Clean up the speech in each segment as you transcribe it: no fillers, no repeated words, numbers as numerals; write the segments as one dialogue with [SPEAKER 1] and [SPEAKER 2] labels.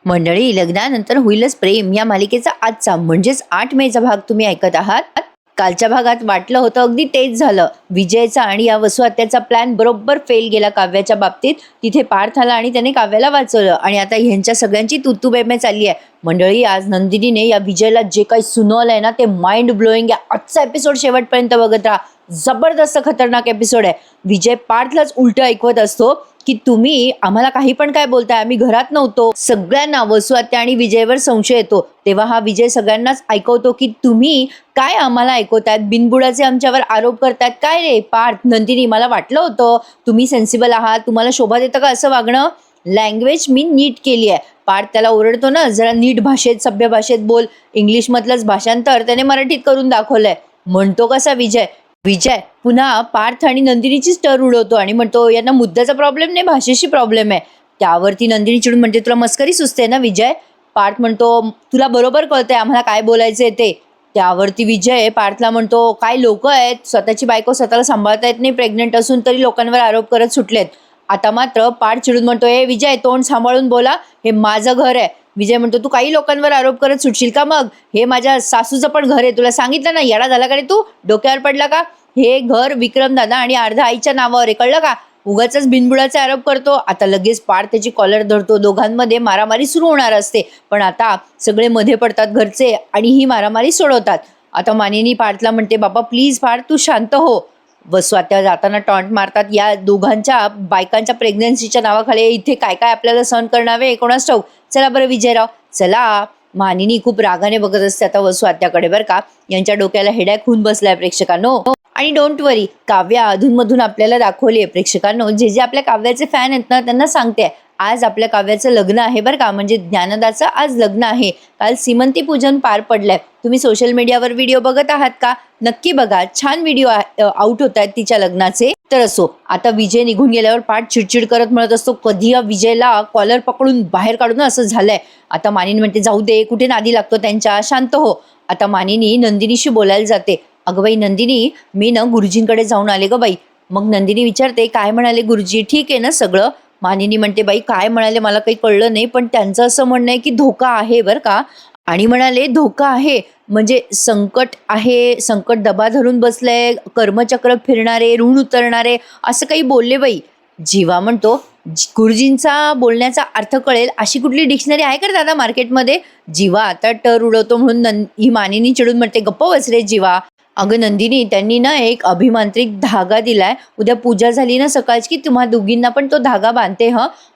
[SPEAKER 1] मंडळी, लग्नानंतर होईलच प्रेम या मालिकेचा आजचा म्हणजेच 8 मेचा भाग तुम्ही ऐकत आहात. कालच्या भागात वाटलं होतं अगदी तेच झालं. विजयचा आणि या वसू हत्याचा प्लॅन बरोबर फेल गेला काव्याच्या बाबतीत. तिथे पार्थ आला आणि त्याने काव्याला वाचवलं आणि आता ह्यांच्या सगळ्यांची तुतू बेमे चालली आहे. मंडळी, आज नंदिनीने या विजयला जे काही सुनावलंय ना ते माइंड ब्लोईंग आहे. आजचा एपिसोड शेवटपर्यंत बघत राहा. जबरदस्त खतरनाक एपिसोड आहे. विजय पार्थलाच उलट ऐकवत असतो की तुम्ही आम्हाला काही पण काय बोलताय, आम्ही घरात नव्हतो. सगळ्यांना वसू हत्या आणि विजयवर संशय येतो. तेव्हा हा विजय सगळ्यांनाच ऐकवतो की तुम्ही काय आम्हाला ऐकवतायत, बिनबुडाचे आमच्यावर आरोप करतायत काय रे पार्थ, नंदिनी, मला वाटलं होतं तुम्ही सेन्सिबल आहात, तुम्हाला शोभा देतं का असं वागणं. लँग्वेज मी नीट केली आहे. पार्थ त्याला ओरडतो ना, जरा नीट भाषेत सभ्य भाषेत बोल. इंग्लिश मधलंच भाषांतर त्याने मराठीत करून दाखवलंय. म्हणतो कसा विजय. विजय पुन्हा पार्थ आणि नंदिनीची स्टर उडवतो आणि म्हणतो यांना मुद्द्याचा प्रॉब्लेम नाही, भाषेशी प्रॉब्लेम आहे. त्यावरती नंदिनी चिडून म्हणते तुला मस्करी सुचते ना विजय. पार्थ म्हणतो तुला बरोबर कळतंय आम्हाला काय बोलायचंय ते. त्यावरती विजय पार्थला म्हणतो काय लोक आहेत, स्वतःची बायको स्वतःला सांभाळता येत नाही, प्रेग्नेंट असून तरी लोकांवर आरोप करत सुटलेत. आता मात्र पार्थ चिडून म्हणतो हे विजय, तोंड सांभाळून बोला, हे माझं घर आहे. विजय म्हणतो तू काही लोकांवर आरोप करत सुटशील का, मग हे माझ्या सासूचं पण घर आहे, तुला सांगितलं ना, येडा झाला का रे तू, डोक्यावर पडला का. हे घर विक्रम दादा आणि अर्धा आईच्या नावावर आहे, कळलं का. उगाच बिनबुडाचे आरोप करतो. आता लगेच पार्थ त्याची कॉलर धरतो. दोघांमध्ये मारामारी सुरू होणार असते, पण आता सगळे मध्ये पडतात घरचे आणि ही मारामारी सोडवतात. आता मानिनी पार्थला म्हणते बाबा प्लीज पार्थ तू शांत हो. वसू हत्या जाताना टॉन्ट मारतात. या दोघांच्या बायकांच्या प्रेग्नन्सीच्या नावाखाली इथे काय काय आपल्याला सहन करणावे कोणास ठाऊक. चला बरं विजयराव चला. मानिनी खूप रागाने बघत असते आता वसू हत्याकडे बरं का. यांच्या डोक्याला हेडॅक होऊन बसलाय प्रेक्षकांनो. आणि डोंट वरी, काव्या अधूनमधून आपल्याला दाखवली आहे प्रेक्षकांनो. जे जे आपल्या काव्याचे फॅन आहेत ना त्यांना सांगते, आज आपल्या काव्याचं लग्न आहे बरं का. म्हणजे ज्ञानदाचं आज लग्न आहे. काल सीमंती पूजन पार पडलंय. तुम्ही सोशल मीडियावर व्हिडिओ बघत आहात का, नक्की बघा. छान व्हिडिओ आउट होत आहेत तिच्या लग्नाचे. तर असो, आता विजय निघून गेल्यावर पार्थ चिडचिड करत म्हणत असतो कधी या विजयला कॉलर पकडून बाहेर काढून असं झालंय. आता मानिनी म्हणते जाऊ दे, कुठे नादी लागतो त्यांच्या, शांत हो. आता मानिनी नंदिनीशी बोलायला जाते. अगं बाई नंदिनी, मी ना गुरुजींकडे जाऊन आले ग बाई. मग नंदिनी विचारते काय म्हणाले गुरुजी, ठीक आहे ना सगळं. मानिनी म्हणते बाई काय म्हणाले मला काही कळलं नाही, पण त्यांचं असं म्हणणं आहे की धोका आहे बरं का. आणि म्हणाले धोका आहे म्हणजे संकट आहे, संकट दबा धरून बसलंय, कर्मचक्र फिरणारे, ऋण उतरणारे, असं काही बोलले बाई. जीवा म्हणतो गुरुजींचा बोलण्याचा अर्थ कळेल अशी कुठली डिक्शनरी आहे का दादा मार्केटमध्ये. जीवा आता टर उडवतो म्हणून ही मानिनी चिडून म्हणते गप्प बस रे जीवा. अगं नंदिनी, त्यांनी ना एक अभिमांत्रिक धागा दिलाय, उद्या पूजा झाली ना सकाळची की तुम्हा दोघींना पण तो धागा बांधते.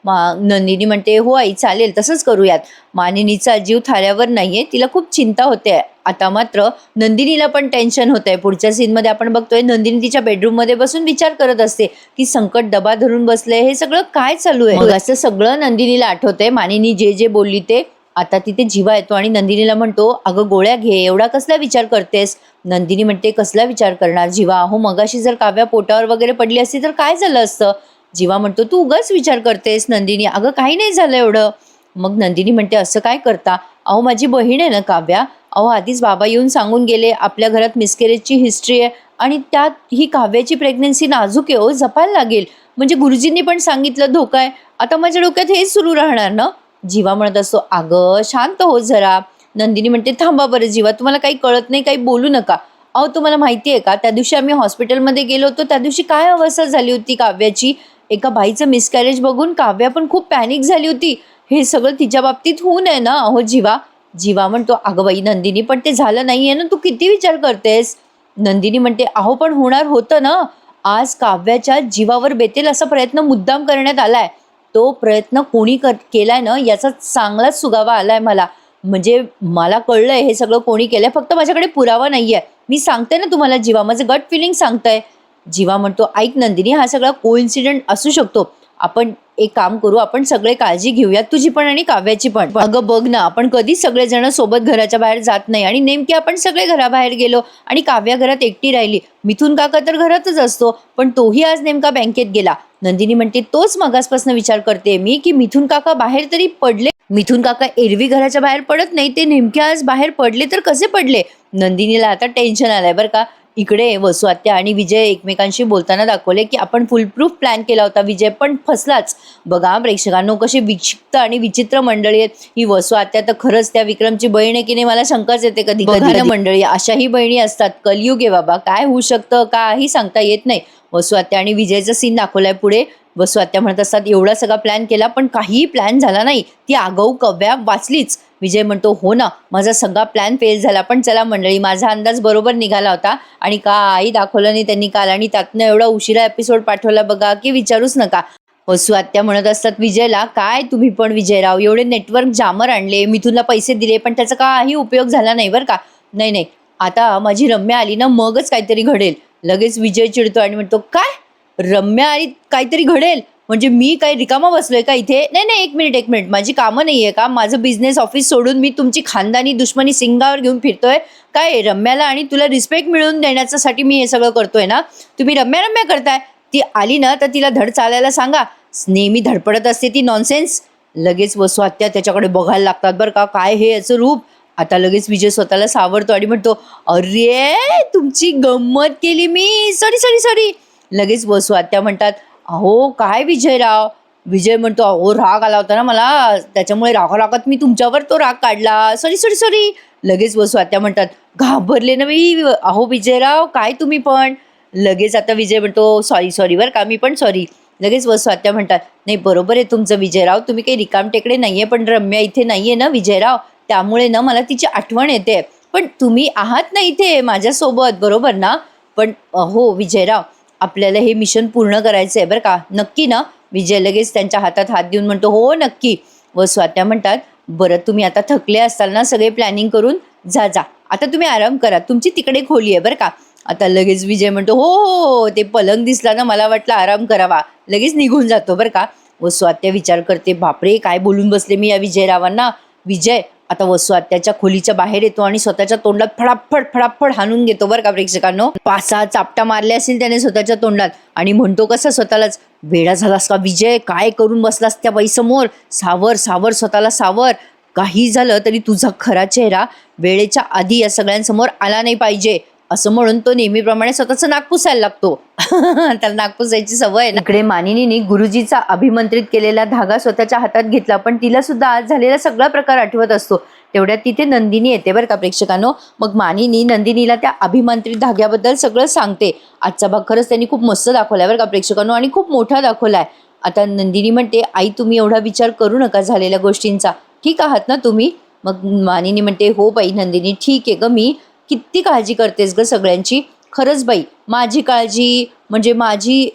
[SPEAKER 1] नंदिनी म्हणते हो आई चालेल, तसंच करूयात. मानिनीचा जीव थाऱ्यावर नाहीये, तिला खूप चिंता होते. आता मात्र नंदिनीला पण टेन्शन होतंय. पुढच्या सीनमध्ये आपण बघतोय नंदिनी तिच्या बेडरूम मध्ये बसून विचार करत असते की संकट डबा धरून बसले, हे सगळं काय चालू आहे. असं सगळं नंदिनीला आठवतंय. मानिनी जे जे बोलली ते. आता तिथे जीवा येतो आणि नंदिनीला म्हणतो अगं गोळ्या घे, एवढा कसला विचार करतेस. नंदिनी म्हणते कसला विचार करणार जीवा, हो मगाशी जर काव्या पोटावर वगैरे पडली असती तर काय झालं असतं. जीवा म्हणतो तू उगाच विचार करतेस. नंदिनी अगं काही नाही झालं एवढं. मग नंदिनी म्हणते असं काय करता, अहो माझी बहीण आहे ना काव्या, अहो आधीच बाबा येऊन सांगून गेले आपल्या घरात मिसकॅरेजची हिस्ट्री आहे आणि त्यात ही काव्याची प्रेग्नन्सी नाजूक आहे, हो जपायला लागेल. म्हणजे गुरुजींनी पण सांगितलं धोका आहे. आता माझ्या डोक्यात हेच सुरू राहणार ना. जीवा म्हणत असतो अगं शांत हो जरा. नंदिनी म्हणते थांबा बरं जीवा, तुम्हाला काही कळत नाही, काही बोलू नका. अहो तुम्हाला माहिती आहे का, त्या दिवशी आम्ही हॉस्पिटलमध्ये गेलो होतो, त्या दिवशी काय अवस्था झाली होती काव्याची. एका बाईचं मिसकॅरेज बघून काव्या पण खूप पॅनिक झाली होती. हे सगळं तिच्या बाबतीत होऊ नये ना अहो जीवा. जीवा म्हणतो अगं बाई नंदिनी, पण ते झालं नाहीये ना, तू किती विचार करतेस. नंदिनी म्हणते अहो पण होणार होतं ना. आज काव्याच्या जीवावर बेतेल असा प्रयत्न मुद्दाम करण्यात आलाय. तो प्रयत्न कोणी केलाय ना याचा चांगलाच सुगावा आलाय मला. म्हणजे मला कळलंय हे सगळं कोणी केलंय, फक्त माझ्याकडे पुरावा नाहीये. मी सांगते ना तुम्हाला जीवा, माझं गट फिलिंग सांगतंय. जीवा म्हणतो ऐक नंदिनी, हा सगळा कोइन्सिडेंट असू शकतो. आपण एक काम करू, आपण सगळे काळजी घेऊयात, तुझी पण आणि काव्याची पण. अगं बघ ना, आपण कधीच सगळेजण सोबत घराच्या बाहेर जात नाही आणि नेमके आपण सगळे घराबाहेर गेलो आणि काव्या घरात एकटी राहिली. मिथून काका तर घरातच असतो, पण तोही आज नेमका बँकेत गेला. नंदिनी म्हणते तोच मगासपासून विचार करते मी की मिथून काका बाहेर तरी पडले. मिथून काका एरवी घराच्या बाहेर पडत नाही, ते नेमके आज बाहेर पडले तर कसे पडले. नंदिनीला आता टेन्शन आलंय बरं का. इकडे वसू आत्या आणि विजय एकमेकांशी बोलताना दाखवले की आपण फुलप्रूफ प्लॅन केला होता, विजय पण फसलाच. बघा प्रेक्षकांनो, कशी विक्षिप्त आणि विचित्र मंडळी आहेत. ही वसू आत्या तर खरंच त्या विक्रमची बहीण आहे की नाही मला शंकाच येते कधी कधी ना मंडळी. अशाही बहिणी असतात. कलियुग आहे बाबा, काय होऊ शकतं काही सांगता येत नाही. वसू आत्या आणि विजयचा सीन दाखवलाय पुढे. वसू आत्या म्हणत असतात एवढा सगळा प्लॅन केला पण काहीही प्लॅन झाला नाही, ती आगाऊ कव्या वाचलीच. विजय म्हणतो हो ना, माझा सगळा प्लॅन फेल झाला, पण चला मंडळी माझा अंदाज बरोबर निघाला होता आणि काही दाखवलं नाही त्यांनी काल, आणि त्यातनं एवढा उशिरा एपिसोड पाठवला बघा की विचारूच नका. वसू आत्या म्हणत असतात विजयला, काय तुम्ही पण विजयराव एवढे नेटवर्क जामर आणले, मिथुनला पैसे दिले पण त्याचा काही उपयोग झाला नाही बरं का. नाही नाही, आता माझी रम्या आली ना मगच काहीतरी घडेल. लगेच विजय चिडतो आणि म्हणतो काय, रम्या आली काहीतरी घडेल म्हणजे मी काही रिकामा बसलोय का इथे? नाही नाही, एक मिनिट, माझी कामं नाहीये का? माझं बिझनेस ऑफिस सोडून मी तुमची खानदानी दुश्मनी सिंगावर घेऊन फिरतोय काय? रम्याला आणि तुला रिस्पेक्ट मिळवून देण्यासाठी मी हे सगळं करतोय ना? तुम्ही रम्या रम्या करताय. ती आली ना तर तिला धड चालायला सांगा, नेहमी धडपडत असते ती नॉनसेन्स. लगेच वसू आत्या त्याच्याकडे बघायला लागतात बरं का, काय हे याचं रूप. आता लगेच विजय स्वतःला सावरतो आणि म्हणतो अरे तुमची गंमत केली मी, सॉरी सॉरी सॉरी. लगेच वसू आत्या म्हणतात अहो काय विजयराव. विजय म्हणतो अहो राग आला होता ना मला, त्याच्यामुळे रागारागात मी तुमच्यावर तो राग काढला, सॉरी सॉरी सॉरी. लगेच वसू आत्या म्हणतात घाबरले ना मी, अहो विजयराव काय तुम्ही पण. लगेच आता विजय म्हणतो सॉरी सॉरी बरं का, मी पण सॉरी. लगेच वसू आत्या म्हणतात नाही बरोबर आहे तुमचं विजयराव, तुम्ही काही रिकामटेकडे नाहीये, पण रम्या इथे नाहीये ना विजयराव, त्यामुळे ना मला तिची आठवण येते. पण तुम्ही आहात ना इथे माझ्यासोबत, बरोबर ना? पण हो विजयराव, आपल्याला हे मिशन पूर्ण करायचं आहे बरं का, नक्की ना? विजय लगेच त्यांच्या हातात हात देऊन म्हणतो हो नक्की. वसू आत्या म्हणतात बरं तुम्ही आता थकले असाल ना सगळे प्लॅनिंग करून, जा जा आता तुम्ही आराम करा, तुमची तिकडे खोली आहे बरं का. आता लगेच विजय म्हणतो हो हो, ते पलंग दिसला ना मला वाटलं आराम करावा, लगेच निघून जातो बरं का. वसू आत्या विचार करते बापरे काय बोलून बसले मी या विजयरावांना. विजय आता वसू आत्याच्या खोलीच्या बाहेर येतो आणि स्वतःच्या तोंडात फडाफड फडाफड हाणून घेतो बरं का प्रेक्षकांनो. 5-6 चापटा मारले असतील त्याने स्वतःच्या तोंडात आणि म्हणतो कसं स्वतःलाच, वेडा झालास का विजय, काय करून बसलास त्या बाईसमोर, सावर सावर स्वतःला सावर. काही झालं तरी तुझा खरा चेहरा वेळेच्या आधी या सगळ्यांसमोर आला नाही पाहिजे, असं म्हणून तो नेहमीप्रमाणे स्वतःचं नाक पुसायला लागतो. त्याला नाक पुसायची सवय आहे ना. इकडे मानिनीने गुरुजीचा अभिमंत्रित केलेला धागा स्वतःच्या हातात घेतला, पण तिला सुद्धा आज झालेला सगळा प्रकार आठवत असतो. तेवढ्यात तिथे नंदिनी येते बरं का प्रेक्षकांनो. मग मानिनी नंदिनीला त्या अभिमंत्रित धाग्याबद्दल सगळं सांगते. आजचा भाग खरंच त्यांनी खूप मस्त दाखवलाय बरं का प्रेक्षकांनो, आणि खूप मोठा दाखवलाय. आता नंदिनी म्हणते आई तुम्ही एवढा विचार करू नका झालेल्या गोष्टींचा, ठीक आहात ना तुम्ही? मग मानिनी म्हणते हो बाई नंदिनी ठीक आहे ग, मी किती काळजी करतेस ग सगळ्यांची. खरंच बाई माझी काळजी म्हणजे माझी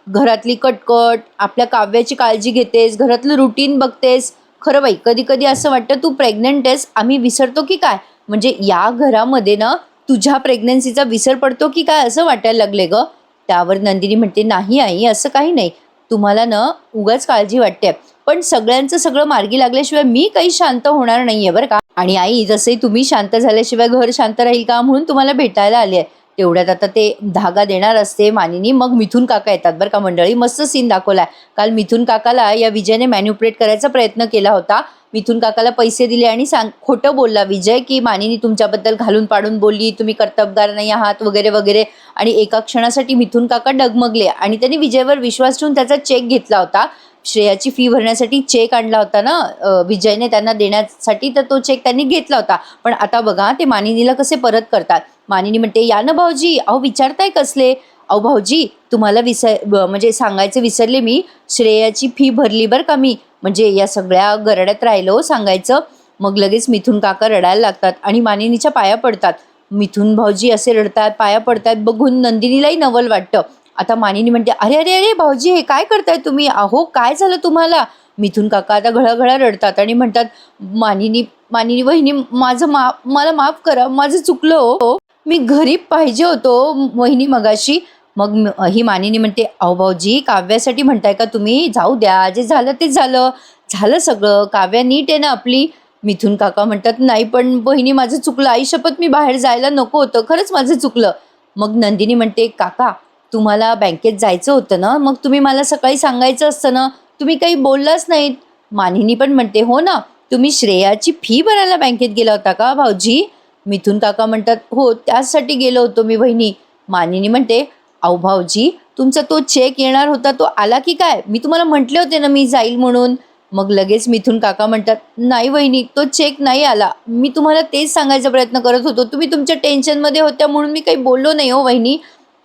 [SPEAKER 1] घरातली कटकट, आपल्या काव्याची काळजी घेतेस, घरातलं रुटीन बघतेस. खरं बाई कधी कधी असं वाटतं तू प्रेग्नंट आहेस, आम्ही विसरतो की काय, म्हणजे या घरामध्ये ना तुझ्या प्रेग्नन्सीचा विसर पडतो की काय असं वाटायला लागले ग. त्यावर नंदिनी म्हणते नाही आई असं काही नाही, तुम्हाला ना उगाच काळजी वाटते, पण सगळ्यांचं सगळं मार्गी लागल्याशिवाय मी काही शांत होणार नाहीये बरं का. आणि आई जसंही तुम्ही शांत झाल्याशिवाय घर शांत राहील का म्हणून तुम्हाला भेटायला आले आहे. तेवढ्यात आता ते धागा देणार असते मानिनी, मग मिथून काका येतात बरं का मंडळी. मस्त सीन दाखवलाय. काल मिथून काकाला या विजयने मॅन्युप्युलेट करायचा प्रयत्न केला होता. मिथून काकाला पैसे दिले आणि खोटं बोलला विजय की मानिनी तुमच्याबद्दल घालून पाडून बोलली, तुम्ही कर्तबगार नाही आहात वगैरे वगैरे. आणि एका क्षणासाठी मिथून काका डगमगले आणि त्यांनी विजयवर विश्वास ठेवून त्याचा चेक घेतला होता. श्रेयाची फी भरण्यासाठी चेक आणला होता ना विजयने त्यांना देण्यासाठी, तर तो चेक त्यांनी घेतला होता. पण आता बघा ते मानिनीला कसे परत करतात. मानिनी म्हणते या ना भाऊजी, अहो विचारताय कसले, अहो भाऊजी तुम्हाला म्हणजे सांगायचं विसरले मी, श्रेयाची फी भरली बरं का मी, म्हणजे या सगळ्या गरड्यात राहिलो सांगायचं. मग लगेच मिथून काका रडायला लागतात आणि मानिनीच्या पाया पडतात. मिथून भाऊजी असे रडतात पाया पडतात बघून नंदिनीलाही नवल वाटतं. आता मानिनी म्हणते अरे अरे अरे भाऊजी हे काय करताय तुम्ही, अहो काय झालं तुम्हाला. मिथून काका आता घळाघळा रडतात आणि म्हणतात मानिनी मानिनी वहिनी माझं मला माफ करा, माझं चुकलं हो, मी घरी पाहिजे होतो वहिनी मगाशी. मग ही मानिनी म्हणते अहो भाऊजी काव्यासाठी म्हणताय का तुम्ही, जाऊ द्या जे झालं ते झालं, झालं सगळं, काव्या नीट आहे ना आपली. मिथून काका म्हणतात नाही पण बहिणी माझं चुकलं, आई शपथ मी बाहेर जायला नको होतं, खरंच माझं चुकलं. मग नंदिनी म्हणते काका तुम्हाला बँकेत जायचं होतं ना, मग तुम्ही मला सकाळी सांगायचं असतं ना, तुम्ही काही बोललाच नाहीत. मानिनी पण म्हणते हो ना, तुम्ही श्रेयाची फी भरायला बँकेत गेला होता का भाऊजी. मिथून काका म्हणतात, हो त्याचसाठी गेलो होतो मी वहिनी. मानिनी म्हणते, अहो भाऊजी, तुमचा तो चेक येणार होता तो आला की काय? मी तुम्हाला म्हटले होते ना मी जाईल म्हणून. मग लगेच मिथून काका म्हणतात, नाही वहिनी, तो चेक नाही आला. मी तुम्हाला तेच सांगायचा प्रयत्न करत होतो. तुम्ही तुमच्या टेन्शनमध्ये होत्या म्हणून मी काही बोललो नाही हो वहिनी.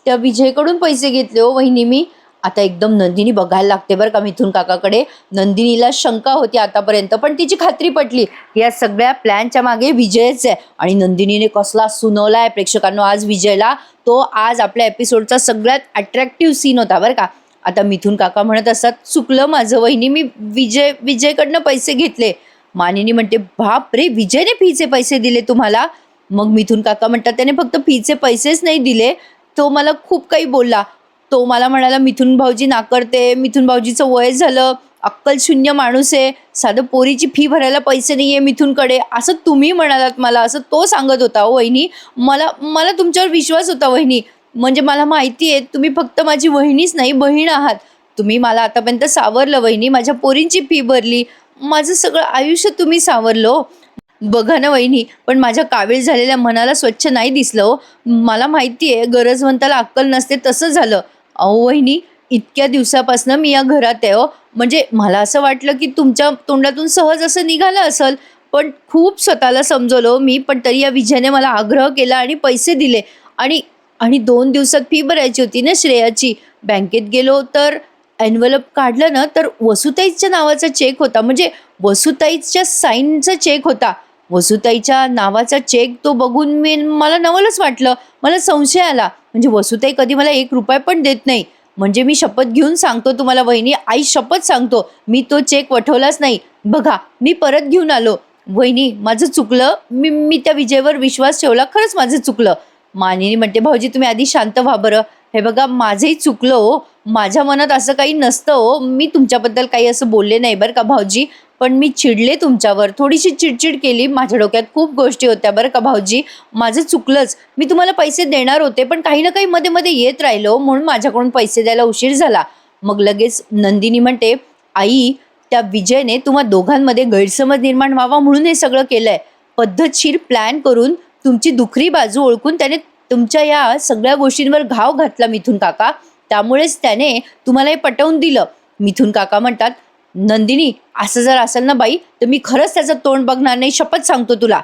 [SPEAKER 1] त्या विजयकडून पैसे घेतले हो वहिनी मी. आता एकदम नंदिनी बघायला लागते बरं का मिथून काकाकडे. नंदिनीला शंका होती आतापर्यंत, पण तिची खात्री पटली. या सगळ्या प्लॅनच्या मागे विजयच आहे. आणि नंदिनीने कसला सुनवलाय प्रेक्षकांनो आज विजयला. तो आज आपल्या एपिसोडचा सगळ्यात अट्रॅक्टिव्ह सीन होता बरं का. आता मिथून काका म्हणत असतात, चुकलं माझं वहिनी, मी विजयकडनं पैसे घेतले. मानिनी म्हणते, बाप रे, विजयने फीचे पैसे दिले तुम्हाला? मग मिथून काका म्हणतात, त्याने फक्त फीचे पैसेच नाही दिले, तो मला खूप काही बोलला. तो मला म्हणाला, मिथून भाऊजी नाकारते, मिथून भाऊजीचं वय झालं, अक्कल शून्य माणूस आहे, साधं पोरीची फी भरायला पैसे नाही आहे मिथूनकडे, असं तुम्ही म्हणालात मला, असं तो सांगत होता हो वहिनी. मला मला तुमच्यावर विश्वास होता वहिनी. म्हणजे मला माहिती आहे तुम्ही फक्त माझी वहिनीच नाही बहीण आहात. तुम्ही मला आतापर्यंत सावरलं वहिनी, माझ्या पोरींची फी भरली, माझं सगळं आयुष्य तुम्ही सावरलं हो. बघा ना वहिनी, पण माझ्या कावीळ झालेल्या मनाला स्वच्छ नाही दिसलं हो. मला माहिती आहे गरजवंताला अक्कल नसते, तसं झालं. अहो वहिनी, इतक्या दिवसापासून मी या घरात आहे हो. म्हणजे मला असं वाटलं की तुमच्या तोंडातून सहज असं निघालं असेल, पण खूप स्वतःला समजवलं मी. पण तरी या विजयाने मला आग्रह केला आणि पैसे दिले. आणि आणि 2 दिवसात फी भरायची होती ना श्रेयाची. बँकेत गेलो तर एन्व्हलप काढलं ना, तर वसुताईच्या नावाचा चेक होता. म्हणजे वसुताईच्या साईनचा चेक होता. वसुताईच्या नावाचा चेक तो बघून मला नवलच वाटलं. मला संशय आला. म्हणजे वसुताई कधी मला 1 रुपया पण देत नाही. म्हणजे मी शपथ घेऊन सांगतो तुम्हाला वहिनी, आई शपथ सांगतो, मी तो चेक वठवलाच नाही. बघा, मी परत घेऊन आलो. वहिनी, माझं चुकलं. मी मी त्या विजयवर विश्वास ठेवला. खरंच माझं चुकलं. मानिनी म्हणते, भाऊजी तुम्ही आधी शांत व्हा बरं. हे बघा, माझंही चुकलं हो. माझ्या मनात असं काही नसतं हो. मी तुमच्याबद्दल काही असं बोलले नाही बरं का भाऊजी. पण मी चिडले तुमच्यावर, थोडीशी चिडचिड केली. माझ्या डोक्यात खूप गोष्टी होत्या बरं का भाऊजी. माझं चुकलंच. मी तुम्हाला पैसे देणार होते, पण काही ना काही मध्ये मध्ये येत राहिलो, म्हणून माझ्याकडून पैसे द्यायला उशीर झाला. मग लगेच नंदिनी म्हणते, आई, त्या विजयने तुम्हा दोघांमध्ये गैरसमज निर्माण व्हावा म्हणून हे सगळं केलंय. पद्धतशीर प्लॅन करून तुमची दुखरी बाजू ओळखून त्याने तुमच्या या सगळ्या गोष्टींवर घाव घातला मिथून काका. त्यामुळेच त्याने तुम्हाला हे पटवून दिलं. मिथून काका म्हणतात, नंदिनी, असं जर असेल ना बाई, तर मी खरंच त्याचं तोंड बघणार नाही, शपथ सांगतो तुला.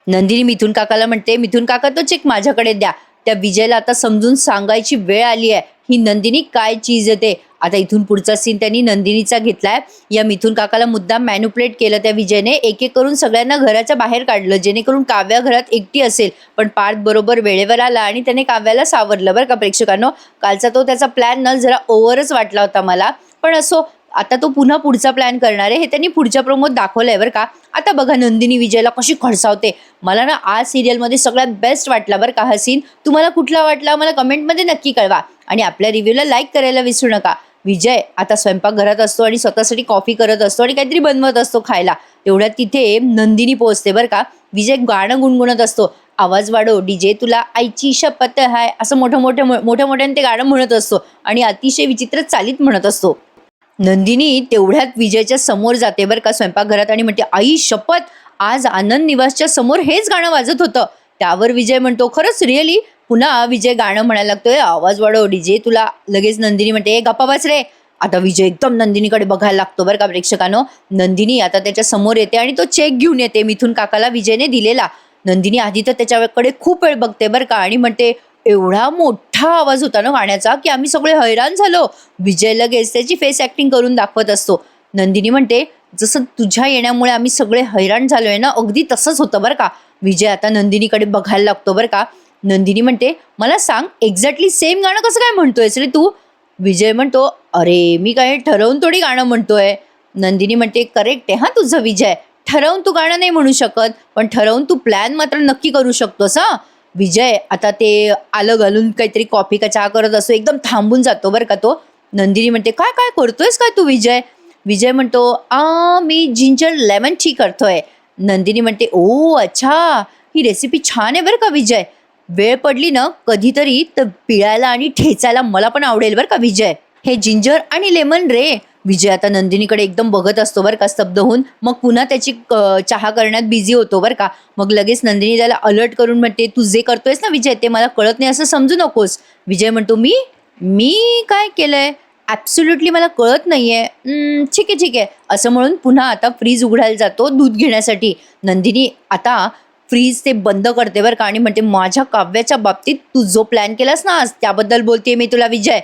[SPEAKER 1] नंदिनी मिथून काकाला म्हणते, मिथून काका तो चेक माझ्याकडे द्या. त्या विजयला आता समजून सांगायची वेळ आली आहे, ही नंदिनी काय चीज येते. आता इथून पुढचा सीन त्यांनी नंदिनीचा घेतलाय. या मिथून काकाला मुद्दाम मॅन्युप्लेट केलं त्या विजयने. एक एक करून सगळ्यांना घराच्या बाहेर काढलं, जेणेकरून काव्या घरात एकटी असेल. पण पार्थ बरोबर वेळेवर आला आणि त्याने काव्याला सावरलं बरं का प्रेक्षकांनो. कालचा तो त्याचा प्लॅन न जरा ओव्हरच वाटला होता मला, पण असो, आता तो पुन्हा पुढचा प्लॅन करणार आहे हे त्यांनी पुढच्या प्रोमोत दाखवलंय बरं का. आता बघा नंदिनी विजयला कशी खडसावते. मला ना आज सिरियलमध्ये सगळ्यात बेस्ट वाटला बरं का हा सीन. तुम्हाला कुठला वाटला मला कमेंटमध्ये नक्की कळवा. आणि आपल्या रिव्ह्यूला लाईक करायला विसरू नका. विजय आता स्वयंपाकघरात असतो आणि स्वतःसाठी कॉफी करत असतो आणि काहीतरी बनवत असतो खायला. तेवढ्यात तिथे नंदिनी पोहोचते बरं का. विजय गाणं गुणगुणत असतो. आवाज वाढव डीजे, तुला आईची शपथ हाय, असं मोठ्याने ते गाणं म्हणत असतो आणि अतिशय विचित्र चालीत म्हणत असतो. नंदिनी तेवढ्यात विजयच्या समोर जाते बरं का स्वयंपाकघरात आणि म्हणते, आई शपथ, आज आनंद निवासच्या समोर हेच गाणं वाजत होतं. त्यावर विजय म्हणतो, खरंच रिअली? पुन्हा विजय गाणं म्हणायला लागतोय, आवाज वाढव डीजे, तुला. लगेच नंदिनी म्हणते, गप्पा बस रे. आता विजय एकदम नंदिनीकडे बघायला लागतो बरं का प्रेक्षकांनो. नंदिनी आता त्याच्या समोर येते आणि तो चेक घेऊन येते मिथून काकाला विजयने दिलेला. नंदिनी आधी तर त्याच्याकडे खूप वेळ बघते बरं का आणि म्हणते, एवढा मोठा आवाज होता ना गाण्याचा की आम्ही सगळे हैराण झालो. विजय लगेच त्याची फेस ऍक्टिंग करून दाखवत असतो. नंदिनी म्हणते, जसं तुझ्या येण्यामुळे आम्ही सगळे हैराण झालोय ना, अगदी तसंच होतं बरं का. विजय आता नंदिनीकडे बघायला लागतो बरं का. नंदिनी म्हणते, मला सांग, एक्झॅक्टली सेम गाणं कसं काय म्हणतोयस रे तू? विजय म्हणतो, अरे मी काय ठरवून थोडी गाणं म्हणतोय. नंदिनी म्हणते, करेक्ट आहे हा तुझं विजय, ठरवून तू गाणं नाही म्हणू शकत, पण ठरवून तू प्लॅन मात्र नक्की करू शकतोस हा. विजय आता ते आलं घालून काहीतरी कॉफी का चहा करत असतो, एकदम थांबून जातो बरं का तो. नंदिनी म्हणते, काय काय करतोयस काय तू विजय? विजय म्हणतो, मी जिंजर लेमन टी करतोय. नंदिनी म्हणते, ओ अच्छा, ही रेसिपी छान आहे बरं का विजय. वेळ पडली ना कधीतरी तर पिळायला आणि ठेचायला मला पण आवडेल बरं का विजय. हे जिंजर आणि लेमन रे, विजय आता नंदिनीकडे एकदम बघत असतो बरं का स्तब्ध होऊन. मग पुन्हा त्याची चहा करण्यात बिझी होतो बरं का. मग लगेच नंदिनी त्याला अलर्ट करून म्हणते, तू जे करतोयस ना विजय ते मला कळत नाही असं समजू नकोस. विजय म्हणतो, मी मी काय केलंय, ॲब्सोल्युटली मला कळत नाहीये. ठीक आहे ठीक आहे असं म्हणून पुन्हा आता फ्रीज उघडायला जातो दूध घेण्यासाठी. नंदिनी आता फ्रीज ते बंद करते बरं का आणि म्हणते, माझ्या काव्याच्या बाबतीत तू जो प्लॅन केलास ना आज त्याबद्दल बोलते मी तुला विजय.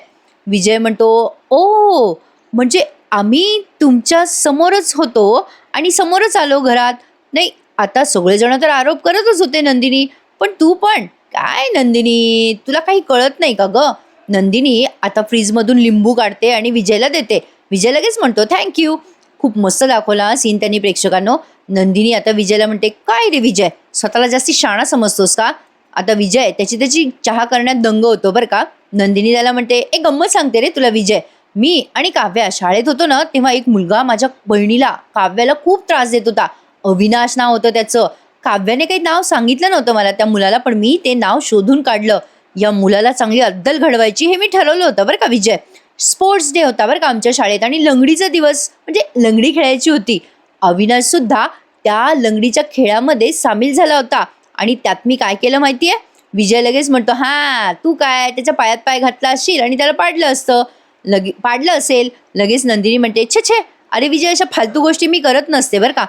[SPEAKER 1] विजय म्हणतो, ओ म्हणजे आम्ही तुमच्या समोरच होतो आणि समोरच आलो घरात. नाही आता सगळेजण तर आरोप करतच होते नंदिनी, पण तू पण काय नंदिनी, तुला काही कळत नाही का ग. नंदिनी आता फ्रीजमधून लिंबू काढते आणि विजयला देते. विजय लगेच म्हणतो, थँक्यू. खूप मस्त दाखवला सीन त्यांनी प्रेक्षकांनो. नंदिनी आता विजयला म्हणते, काय रे विजय, स्वतःला जास्ती शाणा समजतोस का. आता विजय त्याची चहा करण्यात दंग होतो बरं का. नंदिनी त्याला म्हणते, एक गंमत सांगते रे तुला विजय, मी आणि काव्या शाळेत होतो ना तेव्हा एक मुलगा माझ्या बहिणीला काव्याला खूप त्रास देत होता. अविनाश नाव होतं त्याचं. काव्याने काही नाव सांगितलं नव्हतं मला त्या मुलाला, पण मी ते नाव शोधून काढलं. या मुलाला चांगली अद्दल घडवायची हे मी ठरवलं होतं बरं का विजय. स्पोर्ट्स डे होता बरं का आमच्या शाळेत आणि लंगडीचा दिवस म्हणजे लंगडी खेळायची होती. अविनाश सुद्धा त्या लंगडीच्या खेळामध्ये सामील झाला होता आणि त्यात मी काय केलं माहितीये. विजय लगेच म्हणतो, हा तू काय त्याच्या पायात पाय घातला असशील आणि त्याला पाडलं असतं, पाडलं असेल. लगेच नंदिनी म्हणते, छे छे, अरे विजय अशा फालतू गोष्टी मी करत नसते बरं का.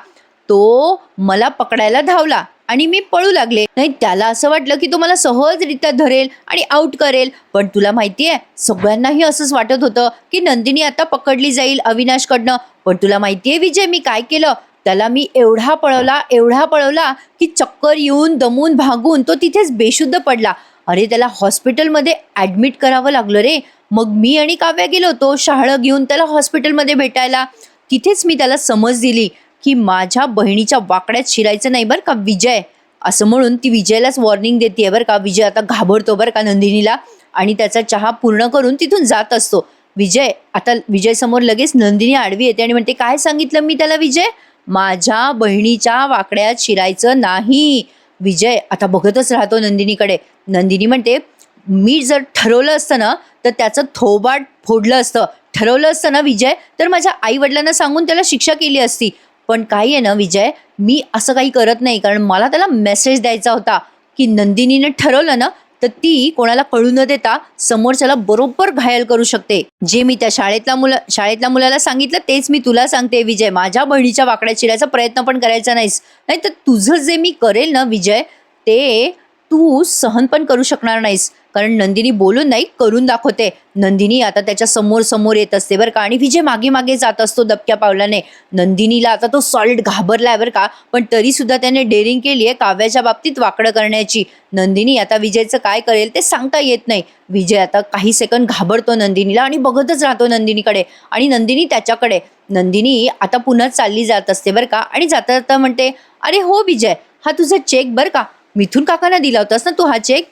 [SPEAKER 1] तो मला पकडायला धावला आणि मी पळू लागले. नाही त्याला असं वाटलं की तो मला सहजरित्या धरेल आणि आउट करेल. पण तुला माहितीये सगळ्यांनाही असंच वाटत होतं की नंदिनी आता पकडली जाईल अविनाशकडनं. पण तुला माहितीये विजय मी काय केलं, त्याला मी एवढा पळवला की चक्कर येऊन दमून भागून तो तिथेच बेशुद्ध पडला. अरे त्याला हॉस्पिटलमध्ये ॲडमिट करावं लागलं रे. मग मी आणि काव्या गेलो होतो शहाळं घेऊन त्याला हॉस्पिटलमध्ये भेटायला. तिथेच मी त्याला समज दिली की माझ्या बहिणीच्या वाकड्यात शिरायचं नाही बरं का विजय. असं म्हणून ती विजयलाच वॉर्निंग देते बरं का. विजय आता घाबरतो बरं का नंदिनीला आणि त्याचा चहा पूर्ण करून तिथून जात असतो. विजय समोर लगेच नंदिनी आडवी येते आणि म्हणते, काय सांगितलं मी त्याला विजय, माझ्या बहिणीच्या वाकड्यात शिरायचं नाही. विजय आता बघतच राहतो नंदिनीकडे. नंदिनी म्हणते, मी जर ठरवलं असतं ना तर त्याचं थोबाड फोडलं असतं. ठरवलं असतं ना विजय तर माझ्या आई वडिलांना सांगून त्याला शिक्षा केली असती. पण काय आहे ना विजय, मी असं काही करत नाही कारण मला त्याला मेसेज द्यायचा होता की नंदिनीने ठरवलं ना तर ती कोणाला कळू न देता समोरच्याला बरोबर घायल करू शकते. जे मी त्या शाळेतल्या मुलाला सांगितलं तेच मी तुला सांगते विजय, माझ्या बहिणीच्या वाकड्यात शिरायचा प्रयत्न पण करायचा नाहीस. नाही तर तुझं जे मी करेल ना विजय ते तू सहन पण करू शकणार नाहीस. कारण नंदिनी बोलून नाही करून दाखवते. नंदिनी आता त्याच्या समोर येत असते बरं का आणि विजय मागे मागे जात असतो दबक्या पावलाने. नंदिनीला आता तो सॉलिड घाबरलाय बरं का, पण तरी सुद्धा त्याने डेअरिंग केली आहे काव्याच्या बाबतीत वाकडं करण्याची. नंदिनी आता विजयचं काय करेल ते सांगता येत नाही. विजय आता काही सेकंद घाबरतो नंदिनीला आणि बघतच राहतो नंदिनीकडे आणि नंदिनी त्याच्याकडे. नंदिनी आता पुन्हा चालली जात असते बरं का आणि जाता जाता म्हणते, अरे हो विजय, हा तुझा चेक बरं का, मिथून काकांना दिला होतास ना तू हा चेक.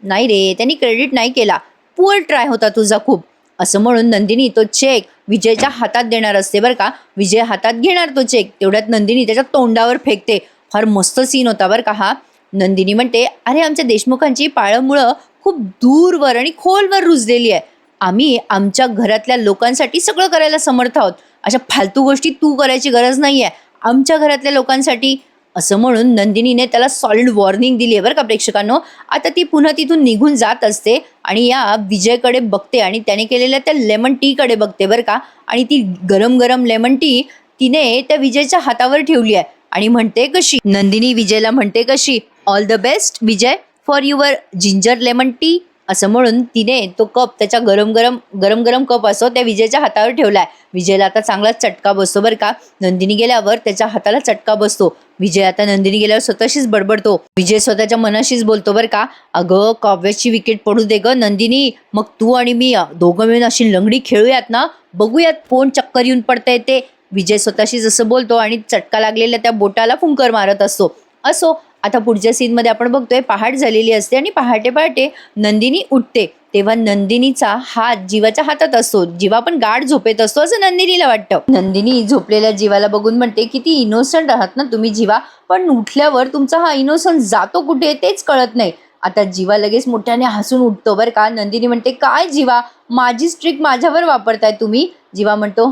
[SPEAKER 1] नाही रे, त्यांनी क्रेडिट नाही केला, पुअर ट्राय होता तुझा खूप. असं म्हणून नंदिनी तो चेक विजयच्या हातात देणार असते बरं का. विजय हातात घेणार तो चेक, तेवढ्यात नंदिनी त्याच्या तोंडावर फेकते. फार मस्त सीन होता बरं का हा. नंदिनी म्हणते, अरे आमच्या देशमुखांची पाळंमुळं खूप दूरवर आणि खोलवर रुजलेली आहे. आम्ही आमच्या घरातल्या लोकांसाठी सगळं करायला समर्थ आहोत. अशा फालतू गोष्टी तू करायची गरज नाही आहे आमच्या घरातल्या लोकांसाठी. असं म्हणून नंदिनीने त्याला सॉलिड वॉर्निंग दिली आहे बरं का प्रेक्षकांनो. आता ती पुन्हा तिथून निघून जात असते आणि या विजयकडे बघते आणि त्याने केलेल्या त्या लेमन टीकडे बघते बरं का. आणि ती गरम गरम लेमन टी तिने त्या विजयच्या हातावर ठेवली आहे आणि म्हणते कशी, नंदिनी विजयला म्हणते कशी, all the best Vijay for your ginger lemon tea. असं म्हणून तिने तो कप त्याच्या गरम गरम कप असो त्या विजयच्या हातावर ठेवलाय. विजयला आता चांगला चटका बसतो बरं का. नंदिनी गेल्यावर त्याच्या हाताला चटका बसतो. विजय आता नंदिनी गेल्यावर स्वतःशीच बडबडतो. विजय स्वतःच्या मनाशीच बोलतो बरं का, अगं काव्याची विकेट पडू दे ग नंदिनी, मग तू आणि मी दोघं मिळून अशी लंगडी खेळूयात ना, बघूयात कोण चक्कर येऊन पडतंय ते. विजय स्वतःशीच असं बोलतो आणि चटका लागलेल्या त्या बोटाला फुंकर मारत असतो. असो आता पुढच्या सीनमध्ये आपण बघतोय पहाट झालेली असते आणि पहाटे पहाटे नंदिनी उठते. तेव्हा नंदिनीचा हात जीवाच्या हातात असतो. जीवा पण गाढ झोपेत असतो असं नंदिनीला वाटतं. नंदिनी झोपलेल्या जीवाला बघून म्हणते, किती इनोसंट आहात ना तुम्ही जीवा, पण उठल्यावर तुमचा हा इनोसंट जातो कुठे तेच कळत नाही. आता जीवा लगेच मोठ्याने हसून उठतो बरं का. नंदिनी म्हणते, काय जीवा, माझीच ट्रिक माझ्यावर वापरताय तुम्ही? जीवा म्हणतो,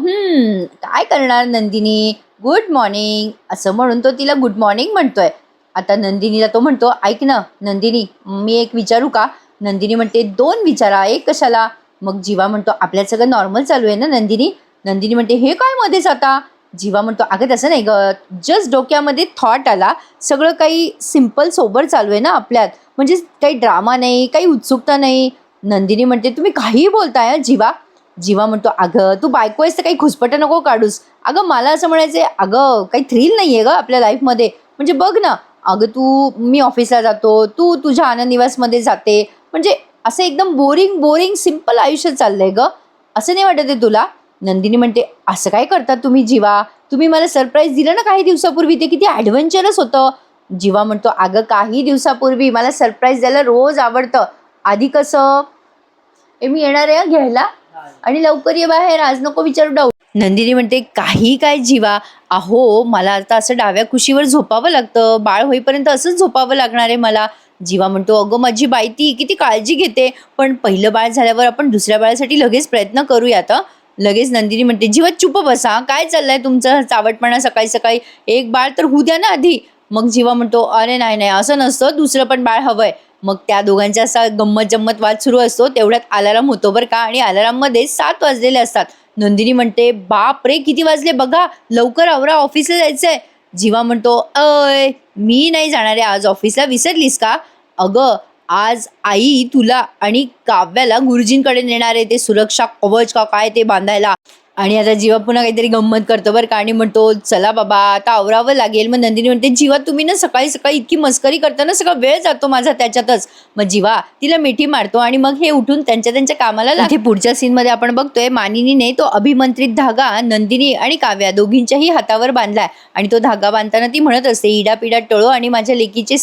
[SPEAKER 1] काय करणार नंदिनी, गुड मॉर्निंग, असं म्हणून तो तिला गुड मॉर्निंग म्हणतोय. आता नंदिनीला तो म्हणतो, ऐक ना नंदिनी, मी एक विचारू का? नंदिनी म्हणते, 2 विचारा, एक कशाला? मग जीवा म्हणतो, आपल्यात सगळं नॉर्मल चालू आहे ना नंदिनी? नंदिनी म्हणते, हे काय मध्येच आता? जीवा म्हणतो, अगं तसं नाही ग, जस्ट डोक्यामध्ये थॉट आला, सगळं काही सिम्पल सोबर चालू आहे ना आपल्यात, म्हणजे काही ड्रामा नाही, काही उत्सुकता नाही. नंदिनी म्हणते, तुम्ही काहीही बोलताय हं, जीवा. जीवा म्हणतो, अगं तू बायको आहेस तर काही खुसपटं नको काढूस. अगं मला असं म्हणायचं आहे, अगं काही थ्रिल नाही आहे गं आपल्या लाईफमध्ये. म्हणजे बघ ना, अगं मी ऑफिसला जातो, तू तुझ्या आनंद निवासमध्ये जाते, म्हणजे असं एकदम बोरिंग बोरिंग सिम्पल आयुष्य चाललंय गं, असं नाही वाटत आहे तुला? नंदिनी म्हणते, असं काय करतात तुम्ही जीवा? तुम्ही मला सरप्राईज दिलं ना काही दिवसापूर्वी, ते किती ॲडव्हेंचरस होतं. जीवा म्हणतो, अगं काही दिवसापूर्वी मला सरप्राईज द्यायला रोज आवडतं. आधी कसं, मी येणार आहे घ्यायला आणि लवकर ये बाहेर, आज नको विचारू डाऊट. नंदिनी म्हणते, काही काय जीवा, अहो मला आता असं डाव्या कुशीवर झोपावं लागतं, बाळ होईपर्यंत असंच झोपावं लागणार आहे मला. जीवा म्हणतो, अगं माझी बाई ती किती काळजी घेते, पण पहिलं बाळ झाल्यावर आपण दुसऱ्या बाळासाठी लगेच प्रयत्न करूयात. लगेच नंदिनी म्हणते, जीवा चुप बसा, काय चाललंय तुमचं चावटपणा सकाळी सकाळी, एक बाळ तर होऊ द्या ना आधी. मग जीवा म्हणतो, अरे नाही नाही असं नसतं, दुसरं पण बाळ हवंय. मग त्या दोघांचा असा गंमत जम्मत वाद सुरू असतो. तेवढ्यात अलाराम होतो बरं का, आणि अलाराममध्ये 7 वाजलेले असतात. नंदिनी म्हणते, बाप रे किती वाजले बघा, लवकर आवरा, ऑफिसला जायचंय. जीवा म्हणतो, अय मी नाही जाणार आहे आज ऑफिसला, विसरलीस का? अगं आज आई तुला आणि काव्याला गुरुजींकडे नेणार आहे, ते सुरक्षा कवच का काय ते बांधायला. आणि आता जीवा पुन्हा काहीतरी गंमत करतो बरं का, आणि म्हणतो, चला बाबा आता आवरावं लागेल. मग नंदिनी म्हणते, जीवा तुम्ही ना सकाळी सकाळी इतकी मस्करी करता ना, सगळा वेळ जातो माझा त्याच्यातच. मग जीवा तिला मिठी मारतो आणि मग हे उठून त्यांच्या त्यांच्या कामाला लागते. पुढच्या सीनमध्ये आपण बघतोय, मानिनीने तो अभिमंत्रित धागा नंदिनी आणि काव्या दोघींच्याही हातावर बांधलाय, आणि तो धागा बांधताना ती म्हणत असते, इडापिडा टळो आणि माझ्या लेकीचे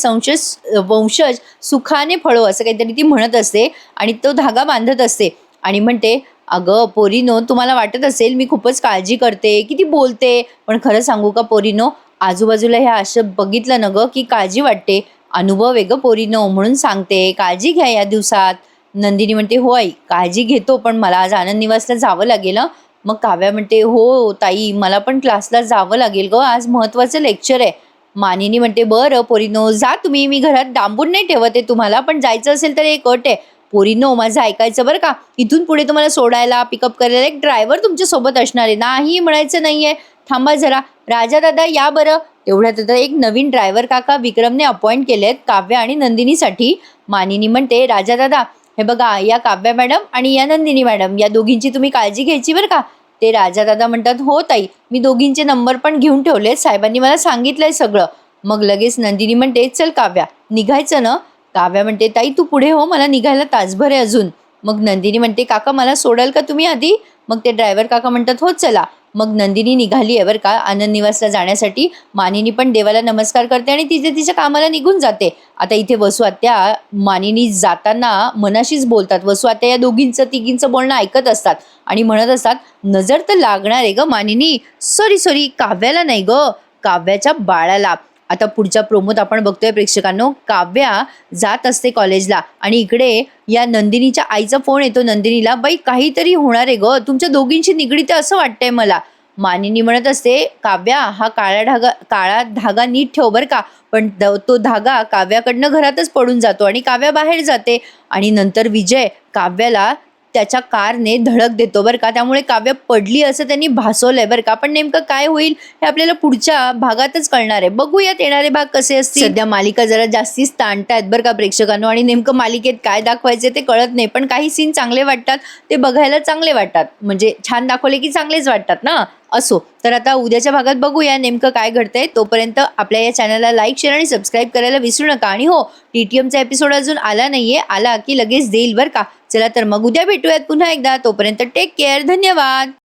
[SPEAKER 1] वंशज सुखाने फळो, असं काहीतरी ती म्हणत असते आणि तो धागा बांधत असते. आणि म्हणते, अगं पोरीनो, तुम्हाला वाटत असेल मी खूपच काळजी करते, किती बोलते, पण खरं सांगू का पोरीनो, आजूबाजूला ह्या असं बघितलं ना गं की काळजी वाटते. अनुभव आहे गं पोरीनो, म्हणून सांगते, काळजी घ्या या दिवसात. नंदिनी म्हणते, हो आई काळजी घेतो, पण मला आज आनंद निवासला जावं लागेल हं. मग काव्या म्हणते, हो ताई मला पण क्लासला जावं लागेल गं, आज महत्त्वाचं लेक्चर आहे. मानिनी म्हणते, बरं पोरीनो जा तुम्ही, मी घरात डांबून नाही ठेवत आहे तुम्हाला, पण जायचं असेल तर एक अट आहे. पोरीनो माझं ऐकायचं बरं का, इथून पुढे तुम्हाला सोडायला पिकअप करायला एक ड्रायव्हर तुमच्या सोबत असणार आहे, नाही म्हणायचं नाहीये. थांबा जरा, राजा दादा या बरं. तेवढ्यात आता एक नवीन ड्रायव्हर काका विक्रमने अपॉइंट केलेत काव्या आणि नंदिनीसाठी. मानिनी म्हणते, राजा दादा हे बघा, या काव्या मॅडम आणि या नंदिनी मॅडम, या दोघींची तुम्ही काळजी घ्यायची बरं का. ते राजा दादा म्हणतात, हो ताई मी दोघींचे नंबर पण घेऊन ठेवलेत, साहेबांनी मला सांगितलंय सगळं. मग लगेच नंदिनी म्हणते, चल काव्या निघायचं ना? काव्या म्हणते, ताई तू पुढे हो, मला निघायला तासभर आहे अजून. मग नंदिनी म्हणते, काका मला सोडाल का तुम्ही आधी? मग ते ड्रायव्हर काका म्हणतात, हो चला. मग नंदिनी निघाली आहे बरं का आनंद निवासला जाण्यासाठी. मानिनी पण देवाला नमस्कार करते आणि तिच्या कामाला निघून जाते. आता इथे वसू आत्या मानिनी जाताना मनाशीच बोलतात. वसू आत्या या दोघींचं तिघींचं बोलणं ऐकत असतात आणि म्हणत असतात, नजर तर लागणार आहे ग मानिनी, सॉरी काव्याला नाही ग, काव्याच्या बाळाला. आता पुढच्या प्रोमोत आपण बघतोय प्रेक्षकांनो, काव्या जात असते कॉलेजला आणि इकडे या नंदिनीच्या आईचा फोन येतो नंदिनीला, बाई काहीतरी होणार आहे ग, तुमच्या दोघींची निगडीत आहे असं वाटतंय मला. मानिनी म्हणत असते, काव्या हा काळा धागा नीट ठेव बरं का. पण तो धागा काव्याकडनं घरातच पडून जातो आणि काव्या बाहेर जाते आणि नंतर विजय काव्याला त्याच्या कारने धडक देतो बरं का. त्यामुळे काव्य पडली असं त्यांनी भासवलंय बरं का. पण नेमकं काय होईल हे आपल्याला पुढच्या भागातच कळणार आहे. बघूयात येणारे भाग कसे असतील. सध्या मालिका जरा जास्तीच ताणतायत बरं का प्रेक्षकांनो, आणि नेमकं मालिकेत काय दाखवायचे ते कळत नाही. पण काही सीन चांगले वाटतात, ते बघायला चांगले वाटतात, म्हणजे छान दाखवले की चांगलेच वाटतात ना. असो, तर आता उद्याच्या भागात बघूया नेमकं काय घडतंय. तोपर्यंत आपल्या या चॅनलला लाईक, शेअर आणि सबस्क्राईब करायला विसरू नका. आणि हो, TTMचा एपिसोड अजून आला नाहीये, आला की लगेच देईल बरं का. चला तर मग उद्या भेटूयात पुन्हा एकदा. तोपर्यंत टेक केअर, धन्यवाद.